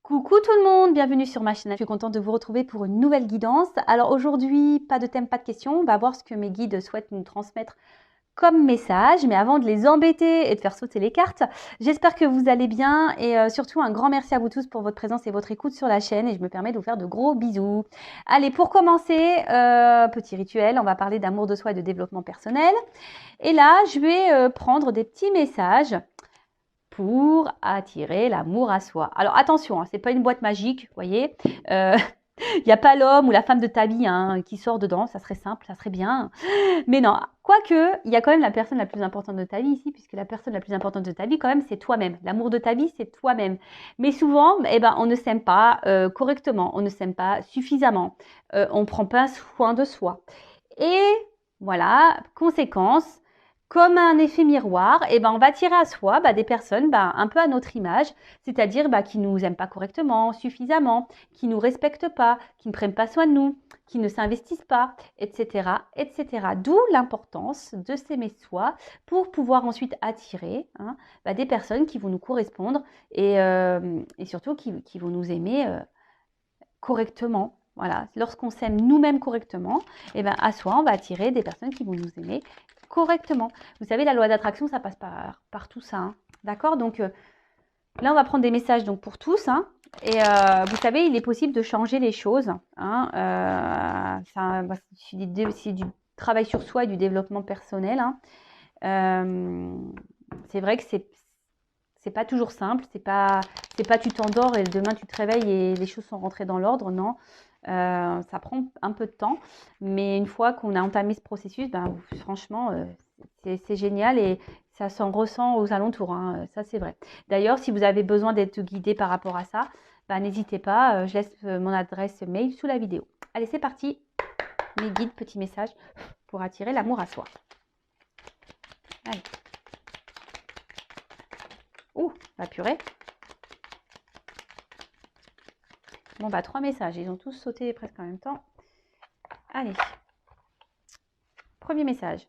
Coucou tout le monde, bienvenue sur ma chaîne. Je suis contente de vous retrouver pour une nouvelle guidance. Alors aujourd'hui, pas de thème, pas de questions. On va voir ce que mes guides souhaitent nous transmettre comme message. Mais avant de les embêter et de faire sauter les cartes, j'espère que vous allez bien. Et surtout, un grand merci à vous tous pour votre présence et votre écoute sur la chaîne. Et je me permets de vous faire de gros bisous. Allez, pour commencer, petit rituel, on va parler d'amour de soi et de développement personnel. Et là, je vais prendre des petits messages pour attirer l'amour à soi. Alors attention, hein, c'est pas une boîte magique, vous voyez. Il n'y a pas l'homme ou la femme de ta vie qui sort dedans, ça serait simple, ça serait bien. Mais non, quoique, il y a quand même la personne la plus importante de ta vie ici, puisque la personne la plus importante de ta vie, quand même, c'est toi-même. L'amour de ta vie, c'est toi-même. Mais souvent, on ne s'aime pas correctement, on ne s'aime pas suffisamment, on ne prend pas soin de soi. Et voilà, conséquence, comme un effet miroir, on va attirer à soi des personnes un peu à notre image, c'est-à-dire qui ne nous aiment pas correctement, suffisamment, qui ne nous respectent pas, qui ne prennent pas soin de nous, qui ne s'investissent pas, etc., etc. D'où l'importance de s'aimer soi pour pouvoir ensuite attirer des personnes qui vont nous correspondre et surtout qui vont nous aimer correctement. Voilà, lorsqu'on s'aime nous-mêmes correctement, à soi, on va attirer des personnes qui vont nous aimer correctement. Vous savez, la loi d'attraction, ça passe par tout ça. D'accord? Donc là, on va prendre des messages donc, pour tous. Et vous savez, il est possible de changer les choses. C'est du travail sur soi et du développement personnel. C'est vrai que c'est pas toujours simple. C'est pas tu t'endors et demain tu te réveilles et les choses sont rentrées dans l'ordre. Non. Ça prend un peu de temps, mais une fois qu'on a entamé ce processus, franchement, c'est génial et ça s'en ressent aux alentours, ça c'est vrai. D'ailleurs, si vous avez besoin d'être guidé par rapport à ça, n'hésitez pas, je laisse mon adresse mail sous la vidéo. Allez, c'est parti, mes guides, petits messages pour attirer l'amour à soi. Allez. Ouh, la purée. Bon, 3 messages. Ils ont tous sauté presque en même temps. Allez. Premier message.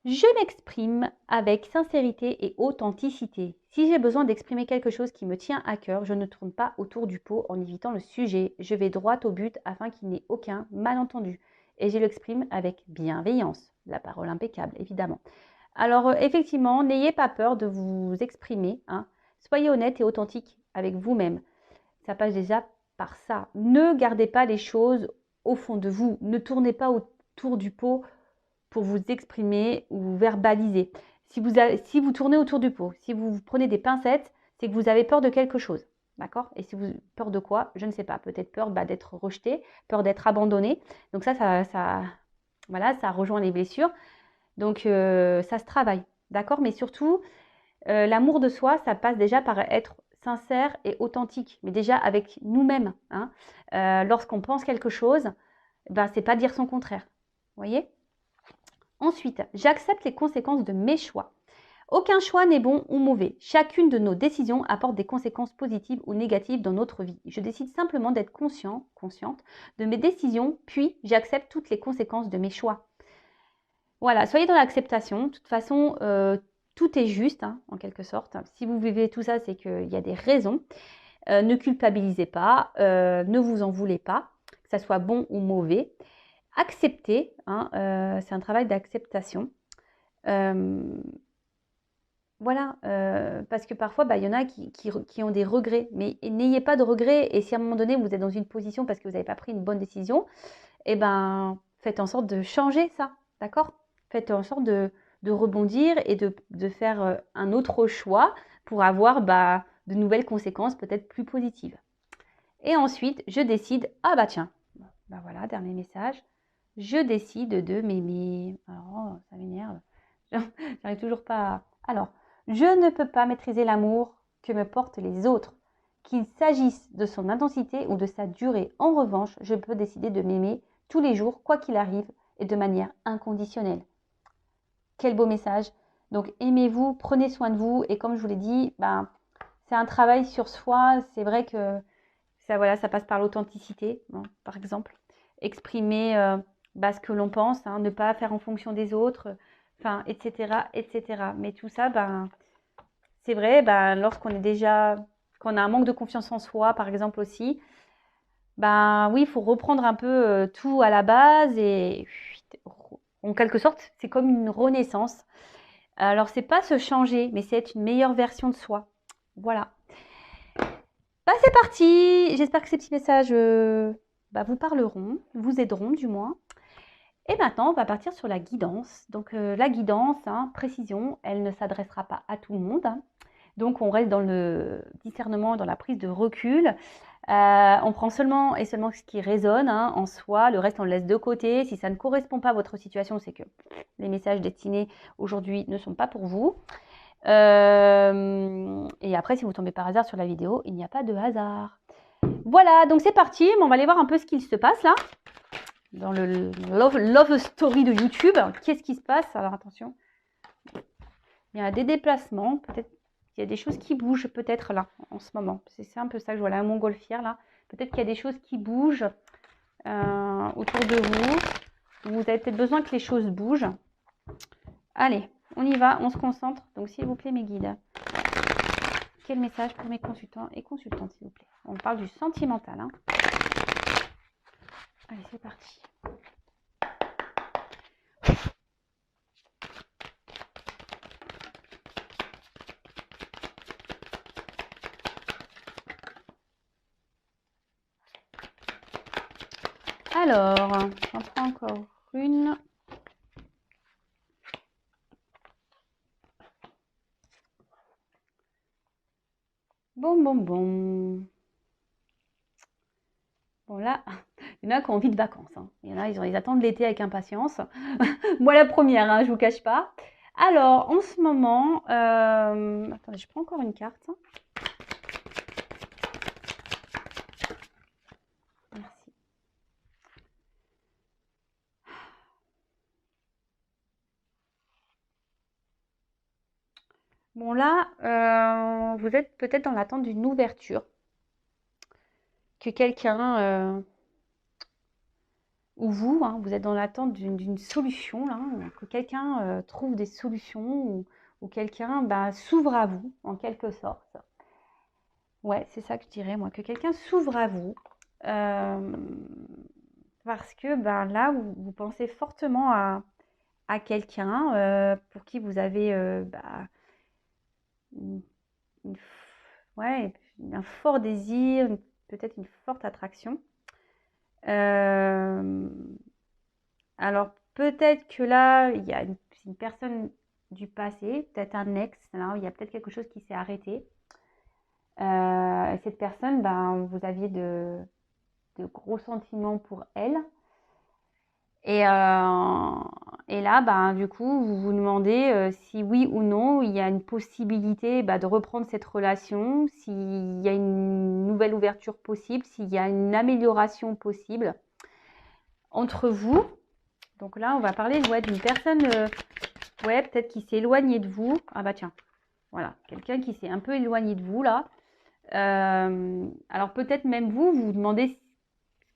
Je m'exprime avec sincérité et authenticité. Si j'ai besoin d'exprimer quelque chose qui me tient à cœur, je ne tourne pas autour du pot en évitant le sujet. Je vais droit au but afin qu'il n'y ait aucun malentendu. Et je l'exprime avec bienveillance. La parole impeccable, évidemment. Alors, effectivement, n'ayez pas peur de vous exprimer. Soyez honnête et authentique avec vous-même. Ça passe déjà par ça. Ne gardez pas les choses au fond de vous. Ne tournez pas autour du pot pour vous exprimer ou verbaliser. Si vous tournez autour du pot, si vous prenez des pincettes, c'est que vous avez peur de quelque chose. D'accord? Et si vous peur de quoi? Je ne sais pas. Peut-être peur d'être rejeté, peur d'être abandonné. Donc ça rejoint les blessures. Donc ça se travaille. D'accord? Mais surtout, l'amour de soi, ça passe déjà par être sincère et authentique, mais déjà avec nous-mêmes. Lorsqu'on pense quelque chose, c'est pas dire son contraire. Vous voyez? Ensuite, j'accepte les conséquences de mes choix. Aucun choix n'est bon ou mauvais. Chacune de nos décisions apporte des conséquences positives ou négatives dans notre vie. Je décide simplement d'être consciente de mes décisions, puis j'accepte toutes les conséquences de mes choix. Voilà, soyez dans l'acceptation. De toute façon, tout est juste, en quelque sorte. Si vous vivez tout ça, c'est qu'il y a des raisons. Ne culpabilisez pas, ne vous en voulez pas, que ça soit bon ou mauvais. Accepter, c'est un travail d'acceptation. Voilà, parce que parfois, il y en a qui ont des regrets, mais n'ayez pas de regrets. Et si à un moment donné, vous êtes dans une position parce que vous n'avez pas pris une bonne décision, faites en sorte de changer ça, d'accord? Faites en sorte de rebondir et de faire un autre choix pour avoir de nouvelles conséquences peut-être plus positives. Et ensuite, je décide, tiens, voilà, dernier message. Je décide de m'aimer. Alors, ça m'énerve. J'arrive toujours pas à... Alors, je ne peux pas maîtriser l'amour que me portent les autres. Qu'il s'agisse de son intensité ou de sa durée. En revanche, je peux décider de m'aimer tous les jours, quoi qu'il arrive, et de manière inconditionnelle. Quel beau message. Donc, aimez-vous, prenez soin de vous. Et comme je vous l'ai dit, c'est un travail sur soi. C'est vrai que ça passe par l'authenticité, par exemple. Exprimer... ce que l'on pense, ne pas faire en fonction des autres, etc., etc. Mais tout ça, c'est vrai, lorsqu'on est déjà, qu'on a un manque de confiance en soi, par exemple aussi, ben oui, il faut reprendre un peu tout à la base et en quelque sorte, c'est comme une renaissance. Alors, c'est pas se changer, mais c'est être une meilleure version de soi. Voilà. Bah, c'est parti. J'espère que ces petits messages vous parleront, vous aideront du moins. Et maintenant, on va partir sur la guidance. Donc, la guidance, précision, elle ne s'adressera pas à tout le monde. Donc, on reste dans le discernement, dans la prise de recul. On prend seulement et seulement ce qui résonne en soi. Le reste, on le laisse de côté. Si ça ne correspond pas à votre situation, c'est que les messages destinés aujourd'hui ne sont pas pour vous. Et après, si vous tombez par hasard sur la vidéo, il n'y a pas de hasard. Voilà, donc c'est parti. On va aller voir un peu ce qu'il se passe là. Dans le love story de YouTube. Qu'est-ce qui se passe? Alors attention. Il y a des déplacements. Peut-être qu'il y a des choses qui bougent peut-être là en ce moment. C'est un peu ça que je vois là, un montgolfière là. Peut-être qu'il y a des choses qui bougent autour de vous. Vous avez peut-être besoin que les choses bougent. Allez, on y va, on se concentre. Donc s'il vous plaît mes guides. Quel message pour mes consultants et consultantes s'il vous plaît? On parle du sentimental. Allez, c'est parti. Alors, j'en prends encore une. Bon. Bon là, il y en a qui ont envie de vacances. Il y en a, ils attendent l'été avec impatience. Moi la première, je vous cache pas. Alors, en ce moment, attendez, je prends encore une carte. Merci. Bon là, vous êtes peut-être dans l'attente d'une ouverture. Que quelqu'un, ou vous, vous êtes dans l'attente d'une solution, là, que quelqu'un trouve des solutions ou quelqu'un s'ouvre à vous, en quelque sorte. Ouais, c'est ça que je dirais, moi, que quelqu'un s'ouvre à vous. Parce que là, vous pensez fortement à quelqu'un pour qui vous avez une- une ouais, un fort désir, peut-être une forte attraction. Alors peut-être que là, il y a une personne du passé, peut-être un ex, là, il y a peut-être quelque chose qui s'est arrêté. Et cette personne, vous aviez de gros sentiments pour elle. Et là, du coup, vous vous demandez si oui ou non, il y a une possibilité de reprendre cette relation, s'il y a une nouvelle ouverture possible, s'il y a une amélioration possible entre vous. Donc là, on va parler d'une personne, peut-être qui s'est éloignée de vous. Ah bah tiens, voilà, quelqu'un qui s'est un peu éloigné de vous là. Alors peut-être même vous vous demandez ce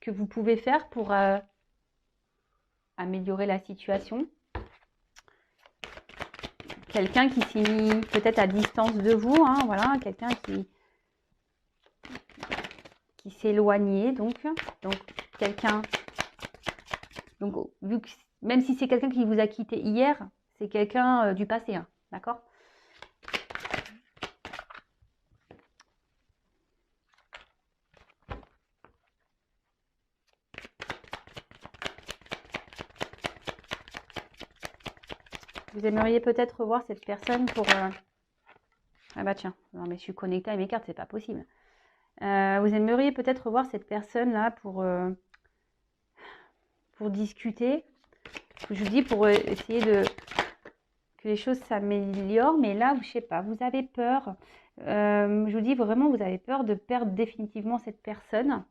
que vous pouvez faire pour améliorer la situation. Quelqu'un qui s'est mis peut-être à distance de vous, voilà, quelqu'un qui s'est éloigné, donc quelqu'un, donc vu que, même si c'est quelqu'un qui vous a quitté hier, c'est quelqu'un du passé, d'accord? Vous aimeriez peut-être revoir cette personne pour... Ah bah tiens, non mais je suis connectée à mes cartes, c'est pas possible. Vous aimeriez peut-être revoir cette personne-là pour discuter. Je vous dis pour essayer que les choses s'améliorent, mais là, je sais pas, vous avez peur. Je vous dis vraiment, vous avez peur de perdre définitivement cette personne.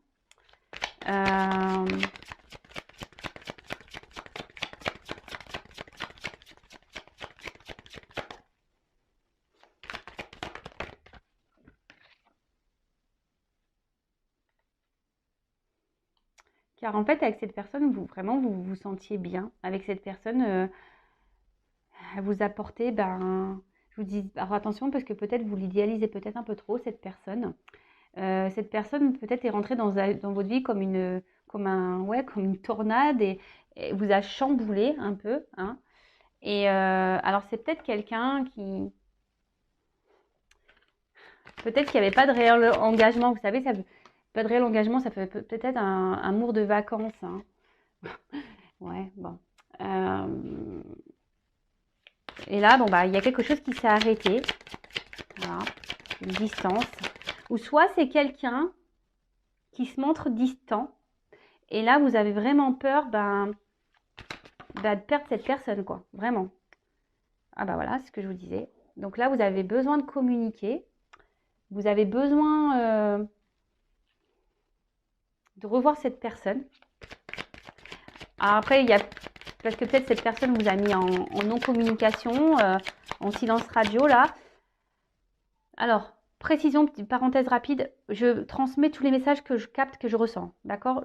Car en fait, avec cette personne, vous vous sentiez bien. Avec cette personne, elle vous apportait, je vous dis, alors attention parce que peut-être vous l'idéalisez peut-être un peu trop, cette personne. Cette personne peut-être est rentrée dans votre vie comme une tornade et vous a chamboulé un peu, hein. Et alors c'est peut-être quelqu'un qui, peut-être qu'il n'y avait pas de réel engagement. Vous savez, pas de réel engagement, ça fait peut-être un amour de vacances, hein. Ouais, bon. Et là, bon, bah, il y a quelque chose qui s'est arrêté. Voilà, une distance. Ou soit c'est quelqu'un qui se montre distant. Et là, vous avez vraiment peur de perdre cette personne, quoi. Vraiment. Ah bah voilà, c'est ce que je vous disais. Donc là, vous avez besoin de communiquer. Vous avez besoin de revoir cette personne. Alors après, il y a parce que peut-être cette personne vous a mis en non-communication, en silence radio là. Alors, précision, petite parenthèse rapide, je transmets tous les messages que je capte, que je ressens. D'accord?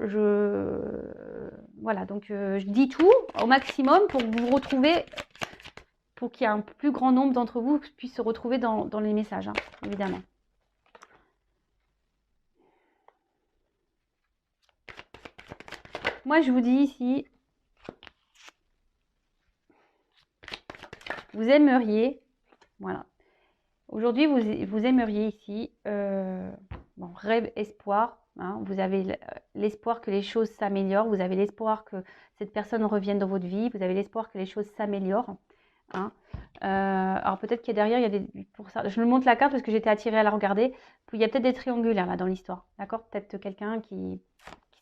Voilà, donc je dis tout au maximum pour que vous vous retrouvez, pour qu'il y ait un plus grand nombre d'entre vous qui puissent se retrouver dans les messages, hein, évidemment. Moi, je vous dis ici, vous aimeriez, voilà. Aujourd'hui, vous aimeriez ici, bon, rêve, espoir, hein, vous avez l'espoir que les choses s'améliorent, vous avez l'espoir que cette personne revienne dans votre vie, vous avez l'espoir que les choses s'améliorent, hein. Alors peut-être qu'il y a derrière, il y a pour ça, je me montre la carte parce que j'étais attirée à la regarder, il y a peut-être des triangulaires là dans l'histoire, d'accord? Peut-être quelqu'un qui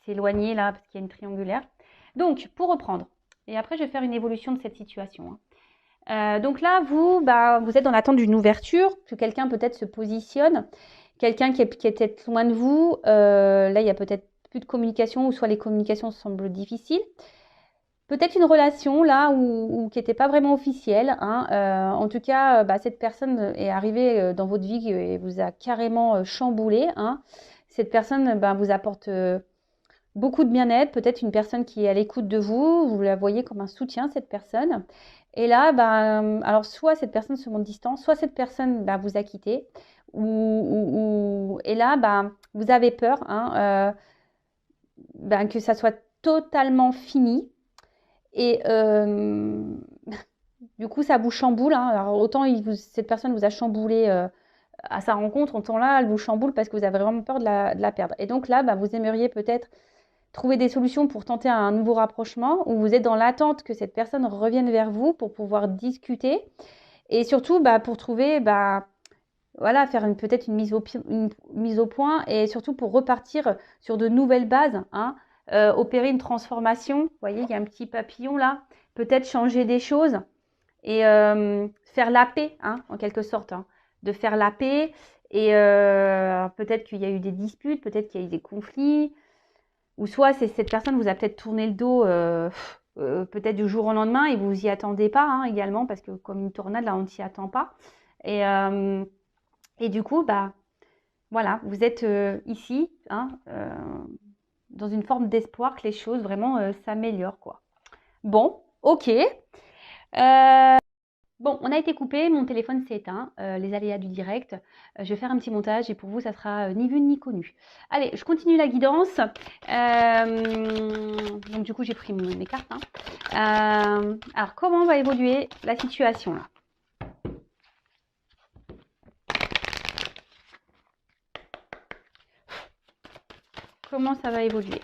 s'est éloigné là parce qu'il y a une triangulaire. Donc, pour reprendre, et après je vais faire une évolution de cette situation, hein. Donc là, vous êtes dans l'attente d'une ouverture, que quelqu'un peut-être se positionne, quelqu'un qui est peut-être loin de vous. Là, il y a peut-être plus de communication, ou soit les communications semblent difficiles. Peut-être une relation là où qui n'était pas vraiment officielle, hein. En tout cas, cette personne est arrivée dans votre vie et vous a carrément chamboulé, hein. Cette personne vous apporte beaucoup de bien-être, peut-être une personne qui est à l'écoute de vous, vous la voyez comme un soutien, cette personne. Et là, alors soit cette personne se montre distante, soit cette personne vous a quitté, et là, vous avez peur, hein, que ça soit totalement fini. Et du coup, ça vous chamboule, hein. Alors autant cette personne vous a chamboulé à sa rencontre, autant là, elle vous chamboule parce que vous avez vraiment peur de la perdre. Et donc là, vous aimeriez peut-être trouver des solutions pour tenter un nouveau rapprochement, ou vous êtes dans l'attente que cette personne revienne vers vous pour pouvoir discuter, et surtout pour trouver, voilà, faire peut-être une mise au point, et surtout pour repartir sur de nouvelles bases, hein, opérer une transformation. Vous voyez, il y a un petit papillon là, peut-être changer des choses et faire la paix, hein, en quelque sorte, hein, de faire la paix. Et peut-être qu'il y a eu des disputes, peut-être qu'il y a eu des conflits, ou soit cette personne vous a peut-être tourné le dos peut-être du jour au lendemain et vous vous y attendez pas, hein, également, parce que comme une tornade, là, on ne s'y attend pas. Et du coup, voilà, vous êtes ici, hein, dans une forme d'espoir que les choses vraiment s'améliorent, quoi. Bon, ok. Bon, on a été coupé, mon téléphone s'est éteint, les aléas du direct. Je vais faire un petit montage et pour vous, ça sera ni vu ni connu. Allez, je continue la guidance. Donc du coup, j'ai pris mes cartes, hein. Alors, comment va évoluer la situation là? Comment ça va évoluer?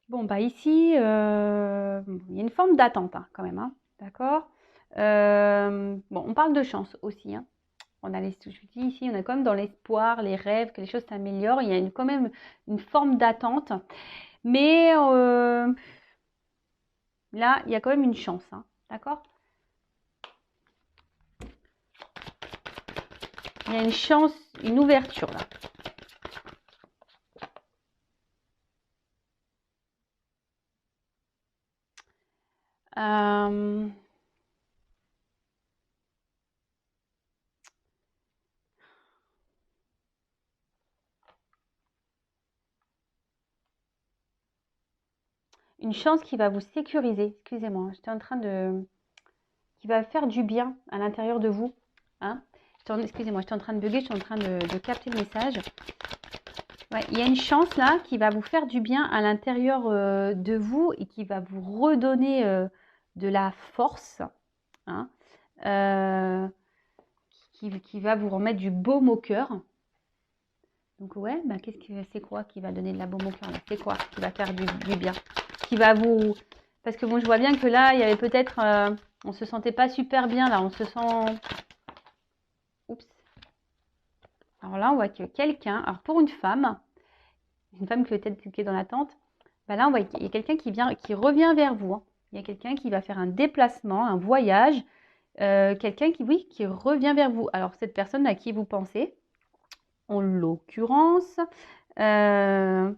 Bon, ici, il y a une forme d'attente, hein, quand même, hein, d'accord? Bon, on parle de chance aussi, hein. On a je vous dis ici, on est quand même dans l'espoir, les rêves, que les choses s'améliorent. Il y a quand même une forme d'attente. Mais là, il y a quand même une chance, hein, d'accord? Il y a une chance, une ouverture là. Une chance qui va vous sécuriser. Excusez-moi, j'étais en train de qui va faire du bien à l'intérieur de vous. Hein. Excusez-moi, j'étais en train de bugger, je suis en train de capter le message. Ouais, il y a une chance là qui va vous faire du bien à l'intérieur de vous et qui va vous redonner de la force. Hein, qui va vous remettre du baume au cœur. Donc ouais, bah, c'est quoi qui va donner de la baume au cœur? C'est quoi qui va faire du bien? Qui va vous... Parce que bon, je vois bien que là, il y avait peut-être... on se sentait pas super bien là, on se sent... Oups. Alors là, on voit que quelqu'un... Alors pour une femme qui peut-être qui est dans l'attente, bah là, on voit qu'il y a quelqu'un qui revient vers vous. Hein. Il y a quelqu'un qui va faire un déplacement, un voyage. Quelqu'un qui revient vers vous. Alors cette personne à qui vous pensez, en l'occurrence, va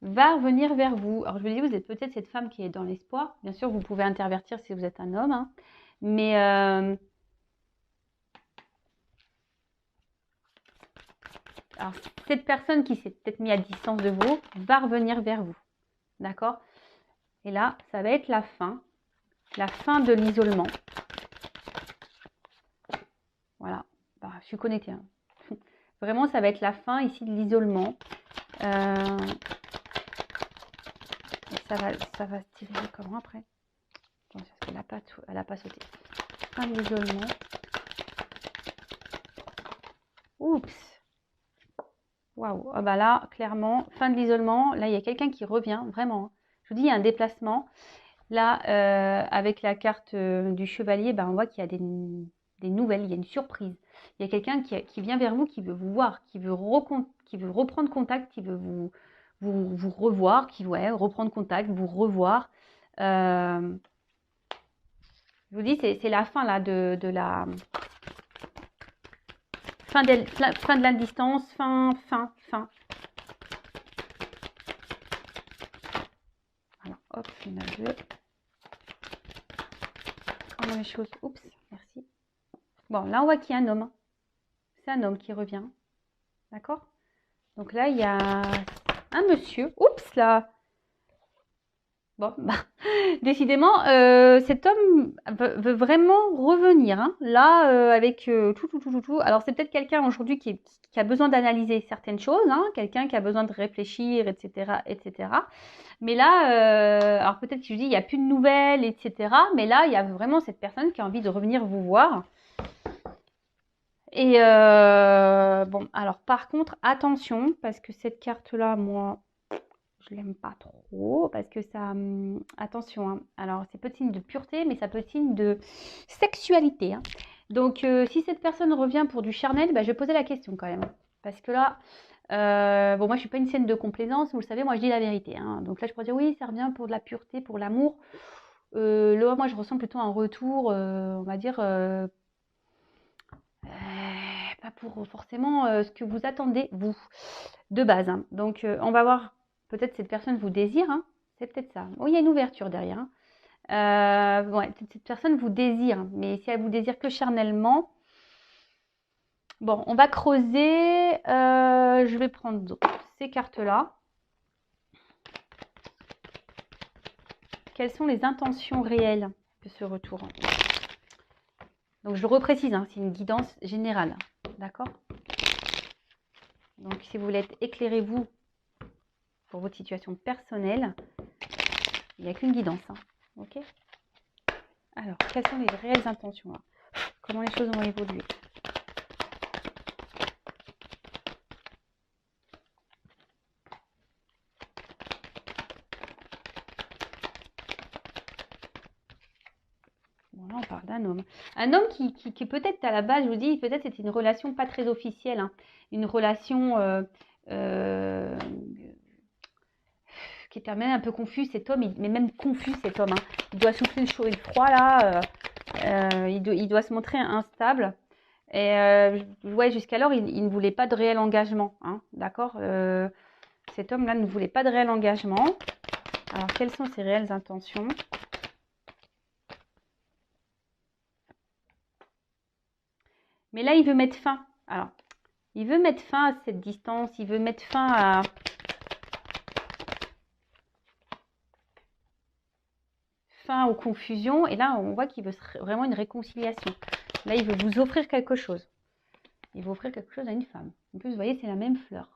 revenir vers vous. Alors je vous dis, vous êtes peut-être cette femme qui est dans l'espoir. Bien sûr, vous pouvez intervertir si vous êtes un homme. Hein. Mais alors, cette personne qui s'est peut-être mise à distance de vous va revenir vers vous. D'accord? Et là, ça va être la fin de l'isolement. Voilà. Bah, je suis connectée. Hein. Vraiment, ça va être la fin ici de l'isolement. Ça va se tirer comment après? Attends, parce qu'elle n'a pas sauté. Fin de l'isolement. Oups. Waouh. Oh bah là, clairement, fin de l'isolement. Là, il y a quelqu'un qui revient, vraiment. Je vous dis, il y a un déplacement. Là, avec la carte du chevalier, bah, on voit qu'il y a des nouvelles, il y a une surprise. Il y a quelqu'un qui vient vers vous, qui veut vous voir, qui veut reprendre contact, qui veut vous revoir, reprendre contact, vous revoir. Je vous dis, c'est la fin là de la fin de la distance, fin. Voilà, hop, il y en a deux. Comment les choses. Oups, merci. Bon, là on voit qu'il y a un homme. C'est un homme qui revient. D'accord? Donc là, il y a un monsieur. Oups là. Bon, bah, décidément, cet homme veut vraiment revenir. Hein. Là, avec tout. Alors, c'est peut-être quelqu'un aujourd'hui qui a besoin d'analyser certaines choses, hein, quelqu'un qui a besoin de réfléchir, etc., etc. Mais là, alors peut-être que je dis, il n'y a plus de nouvelles, etc. Mais là, il y a vraiment cette personne qui a envie de revenir vous voir. Et bon, alors par contre, attention, parce que cette carte-là, moi... je l'aime pas trop parce que ça... attention, hein. Alors c'est peu de signe de pureté, mais ça peut être signe de sexualité. Hein. Donc si cette personne revient pour du charnel, bah, je vais poser la question quand même. Parce que là, bon moi je suis pas une scène de complaisance, vous le savez, moi je dis la vérité. Hein. Donc là je pourrais dire oui, ça revient pour de la pureté, pour l'amour. Là moi je ressens plutôt un retour, on va dire... pas pour forcément ce que vous attendez, vous, de base. Hein. Donc, on va voir, peut-être cette personne vous désire, hein. C'est peut-être ça. Oh, il y a une ouverture derrière. Hein. Ouais, cette personne vous désire, mais si elle vous désire que charnellement, bon, on va creuser. Je vais prendre ces cartes-là. Quelles sont les intentions réelles de ce retour? Donc, je le reprécise, hein, c'est une guidance générale. D'accord? Donc, si vous voulez être éclairé, vous, pour votre situation personnelle, il n'y a qu'une guidance. Hein. Ok? Alors, quelles sont les réelles intentions là? Comment les choses vont évoluer? Bon, là, on parle d'un homme. Un homme qui peut-être, à la base, je vous dis, peut-être c'était une relation pas très officielle. Hein. Une relation qui était même un peu confus, cet homme, mais même confus, cet homme. Hein. Il doit souffler le chaud et le froid, là. Il doit se montrer instable. Et ouais, jusqu'alors, il ne voulait pas de réel engagement. Hein, d'accord? Cet homme-là ne voulait pas de réel engagement. Alors, quelles sont ses réelles intentions? Mais là, il veut mettre fin. Alors, il veut mettre fin à cette distance. Il veut mettre fin à... fin aux confusions. Et là, on voit qu'il veut vraiment une réconciliation. Là, il veut vous offrir quelque chose. Il veut offrir quelque chose à une femme. En plus, vous voyez, c'est la même fleur.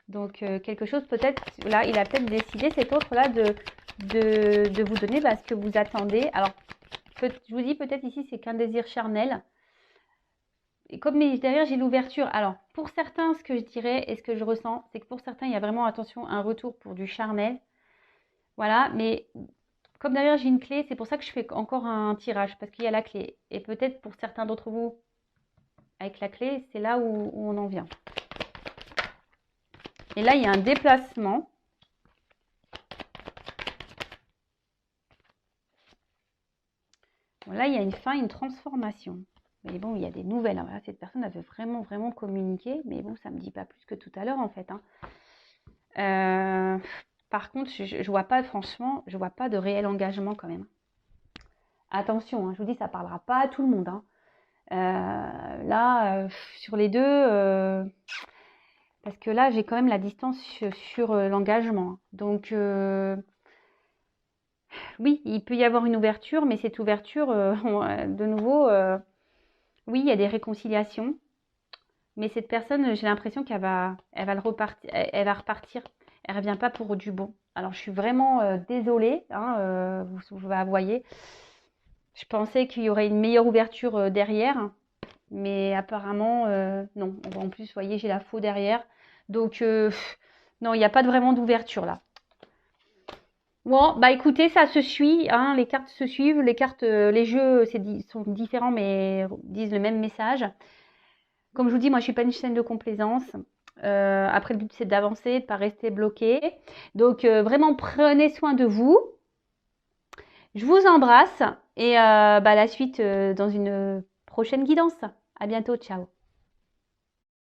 Donc, quelque chose peut-être, là, il a peut-être décidé, cet autre-là, de vous donner ce que vous attendez. Alors, je vous dis peut-être ici, c'est qu'un désir charnel. Et comme derrière, j'ai l'ouverture. Alors, pour certains, ce que je dirais et ce que je ressens, c'est que pour certains, il y a vraiment, attention, un retour pour du charnel. Voilà, mais comme derrière, j'ai une clé, c'est pour ça que je fais encore un tirage, parce qu'il y a la clé. Et peut-être pour certains d'entre vous, avec la clé, c'est là où on en vient. Et là, il y a un déplacement. Bon, là, il y a une fin, une transformation. Mais bon, il y a des nouvelles. Hein. Voilà, cette personne, elle veut vraiment, vraiment communiquer. Mais bon, ça ne me dit pas plus que tout à l'heure, en fait. Hein. Par contre, je ne vois pas, franchement, je ne vois pas de réel engagement quand même. Attention, hein, je vous dis, ça ne parlera pas à tout le monde. Hein. Là, sur les deux, parce que là, j'ai quand même la distance sur l'engagement. Donc, oui, il peut y avoir une ouverture, mais cette ouverture, de nouveau, oui, il y a des réconciliations. Mais cette personne, j'ai l'impression qu'elle va repartir. Elle va repartir. Elle ne revient pas pour du bon. Alors, je suis vraiment désolée. Hein, vous voyez, je pensais qu'il y aurait une meilleure ouverture derrière. Mais apparemment, non. En plus, vous voyez, j'ai la faux derrière. Donc, non, il n'y a pas vraiment d'ouverture là. Bon, bah écoutez, ça se suit, hein, les cartes se suivent, les jeux sont différents mais disent le même message. Comme je vous dis, moi je suis pas une chaîne de complaisance. Après, le but c'est d'avancer, de ne pas rester bloqué. Donc vraiment prenez soin de vous. Je vous embrasse et la suite dans une prochaine guidance. À bientôt, ciao.